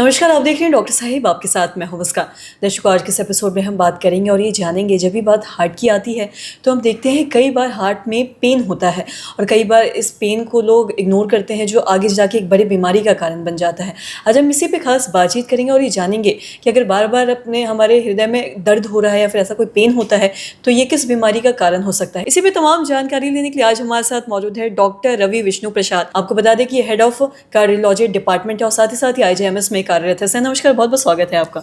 नमस्कार, आप देख रहे हैं डॉक्टर साहिब, आपके साथ मैं हूं मुस्कान। दर्शकों, आज के इस एपिसोड में हम बात करेंगे और ये जानेंगे, जब भी बात हार्ट की आती है तो हम देखते हैं कई बार हार्ट में पेन होता है और कई बार इस पेन को लोग इग्नोर करते हैं, जो आगे जाके एक बड़ी बीमारी का कारण बन जाता है। आज हम इसी पे खास बातचीत करेंगे और ये जानेंगे कि अगर बार बार अपने हमारे हृदय में दर्द हो रहा है या फिर ऐसा कोई पेन होता है तो ये किस बीमारी का कारण हो सकता है। इसी पे तमाम जानकारी लेने के लिए आज हमारे साथ मौजूद है डॉक्टर रवि विष्णु प्रसाद। आपको बता दें कि ये हेड ऑफ कार्डियोलॉजी डिपार्टमेंट है और साथ ही IJMS में कार्यरत है। सर नमस्कार, बहुत बहुत स्वागत है आपका।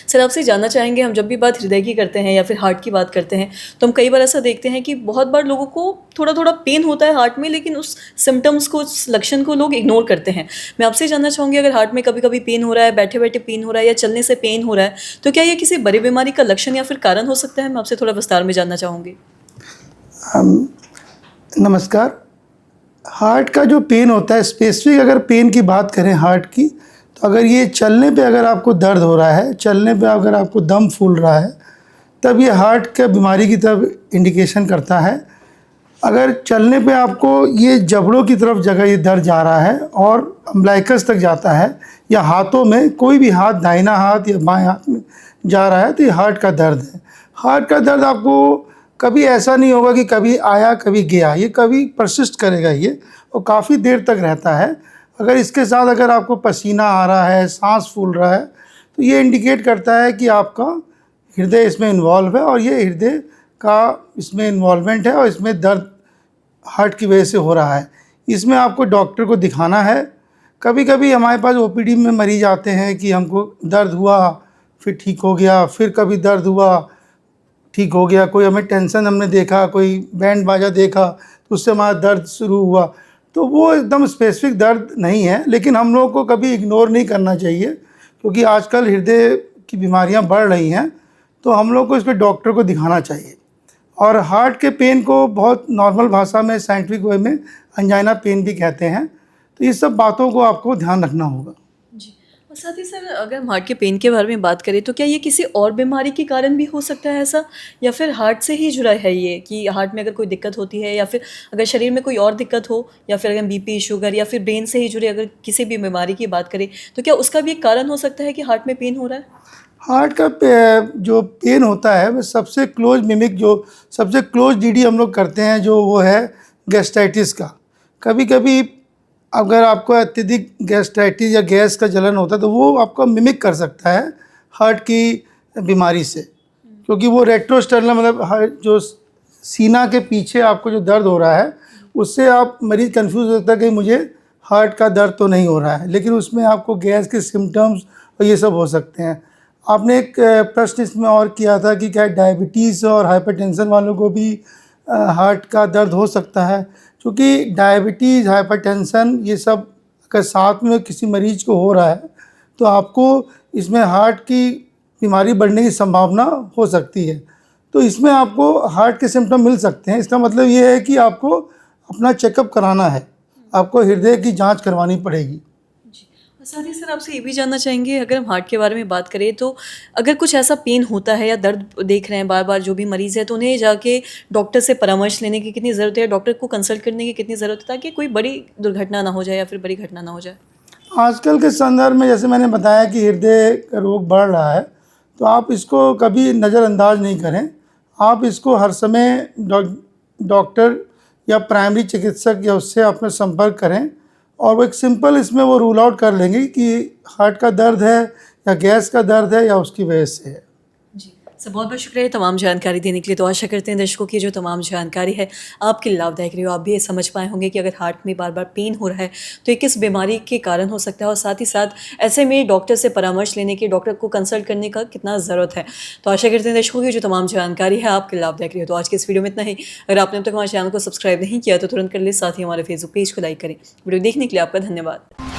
सर, आपसे जानना चाहेंगे, हम जब भी बात हृदय की करते हैं या फिर हार्ट की बात करते हैं तो हम कई बार ऐसा देखते हैं कि बहुत बार लोगों को थोड़ा थोड़ा पेन होता है हार्ट में, लेकिन उस सिम्टम्स को, उस लक्षण को लोग इग्नोर करते हैं। मैं आपसे जानना चाहूँगी, अगर हार्ट में कभी कभी पेन हो रहा है, बैठे बैठे पेन हो रहा है या चलने से पेन हो रहा है, तो क्या ये किसी बड़ी बीमारी का लक्षण या फिर कारण हो सकता है? मैं आपसे थोड़ा विस्तार में जानना चाहूँगी। नमस्कार। हार्ट का जो पेन होता है, स्पेसिफिक अगर पेन की बात करें हार्ट की, तो अगर ये चलने पे अगर आपको दर्द हो रहा है, चलने पे अगर आपको दम फूल रहा है, तब ये हार्ट का बीमारी की तरफ इंडिकेशन करता है। अगर चलने पे आपको ये जबड़ों की तरफ जगह ये दर्द जा रहा है और अम्बलाइकस तक जाता है, या हाथों में कोई भी हाथ, दाहिना हाथ या बाएं हाथ में जा रहा है, तो ये हार्ट का दर्द है। हार्ट का दर्द आपको कभी ऐसा नहीं होगा कि कभी आया कभी गया, ये कभी परसिस्ट करेगा ये, और काफ़ी देर तक रहता है। अगर इसके साथ अगर आपको पसीना आ रहा है, सांस फूल रहा है, तो ये इंडिकेट करता है कि आपका हृदय इसमें इन्वॉल्व है और ये हृदय का इसमें इन्वॉल्वमेंट है और इसमें दर्द हार्ट की वजह से हो रहा है। इसमें आपको डॉक्टर को दिखाना है। कभी कभी हमारे पास OPD में मरीज आते हैं कि हमको दर्द हुआ फिर ठीक हो गया, फिर कभी दर्द हुआ ठीक हो गया, कोई हमें टेंशन हमने देखा, कोई बैंड बाजा देखा तो उससे हमारा दर्द शुरू हुआ। तो वो एकदम स्पेसिफिक दर्द नहीं है, लेकिन हम लोगों को कभी इग्नोर नहीं करना चाहिए, क्योंकि आजकल हृदय की बीमारियां बढ़ रही हैं, तो हम लोग को इस पर डॉक्टर को दिखाना चाहिए। और हार्ट के पेन को बहुत नॉर्मल भाषा में, साइंटिफिक वे में अंजाइना पेन भी कहते हैं। तो ये सब बातों को आपको ध्यान रखना होगा। और साथ ही सर, अगर हम हार्ट के पेन के बारे में बात करें तो क्या ये किसी और बीमारी के कारण भी हो सकता है ऐसा, या फिर हार्ट से ही जुड़ा है ये, कि हार्ट में अगर कोई दिक्कत होती है या फिर अगर शरीर में कोई और दिक्कत हो, या फिर अगर BP, शुगर या फिर ब्रेन से ही जुड़े अगर किसी भी बीमारी की बात करें तो क्या उसका भी एक कारण हो सकता है कि हार्ट में पेन हो रहा है? हार्ट का जो पेन होता है वो सबसे क्लोज मिमिक, जो सबसे क्लोज DD हम लोग करते हैं, जो वो है गैस्ट्राइटिस का। कभी कभी अगर आपको अत्यधिक गैस्ट्राइटिस या गैस का जलन होता है तो वो आपको मिमिक कर सकता है हार्ट की बीमारी से, क्योंकि वो रेट्रोस्टर्नल, मतलब जो सीना के पीछे आपको जो दर्द हो रहा है उससे आप मरीज़ कंफ्यूज हो सकता है कि मुझे हार्ट का दर्द तो नहीं हो रहा है, लेकिन उसमें आपको गैस के सिम्टम्स और ये सब हो सकते हैं। आपने एक प्रश्न इसमें और किया था कि क्या डायबिटीज़ और हाइपरटेंशन वालों को भी हार्ट का दर्द हो सकता है, क्योंकि डायबिटीज़, हाइपरटेंशन ये सब अगर साथ में किसी मरीज को हो रहा है तो आपको इसमें हार्ट की बीमारी बढ़ने की संभावना हो सकती है। तो इसमें आपको हार्ट के सिम्टम मिल सकते हैं। इसका मतलब ये है कि आपको अपना चेकअप कराना है, आपको हृदय की जांच करवानी पड़ेगी। साथ ही सर, आपसे ये भी जानना चाहेंगे, अगर हम हार्ट के बारे में बात करें तो अगर कुछ ऐसा पेन होता है या दर्द देख रहे हैं बार बार जो भी मरीज़ है, तो उन्हें जाके डॉक्टर से परामर्श लेने की कितनी ज़रूरत है, डॉक्टर को कंसल्ट करने की कितनी ज़रूरत है, ताकि कोई बड़ी दुर्घटना ना हो जाए या फिर बड़ी घटना ना हो जाए? आजकल के संदर्भ में जैसे मैंने बताया कि हृदय का रोग बढ़ रहा है, तो आप इसको कभी नज़रअंदाज नहीं करें। आप इसको हर समय डॉक्टर या प्राइमरी चिकित्सक या उससे अपना संपर्क करें, और वो एक सिंपल इसमें वो रूल आउट कर लेंगे कि हार्ट का दर्द है या गैस का दर्द है या उसकी वजह से है। जी सर, बहुत बहुत शुक्रिया तमाम जानकारी देने के लिए। तो आशा करते हैं दर्शकों की जो तमाम जानकारी है आपके लिए लाभदायक रही हो, आप भी ये समझ पाए होंगे कि अगर हार्ट में बार बार पेन हो रहा है तो ये किस बीमारी के कारण हो सकता है, और साथ ही साथ ऐसे में डॉक्टर से परामर्श लेने की, डॉक्टर को कंसल्ट करने का कितना ज़रूरत है। तो आशा करते हैं दर्शकों की जो तमाम जानकारी है आपके लिए लाभदायक रही हो। तो आज के इस वीडियो में इतना ही। अगर आपने अब तक हमारे चैनल को सब्सक्राइब नहीं किया तो तुरंत कर ले, साथ ही हमारे फेसबुक पेज को लाइक करें। वीडियो देखने के लिए आपका धन्यवाद।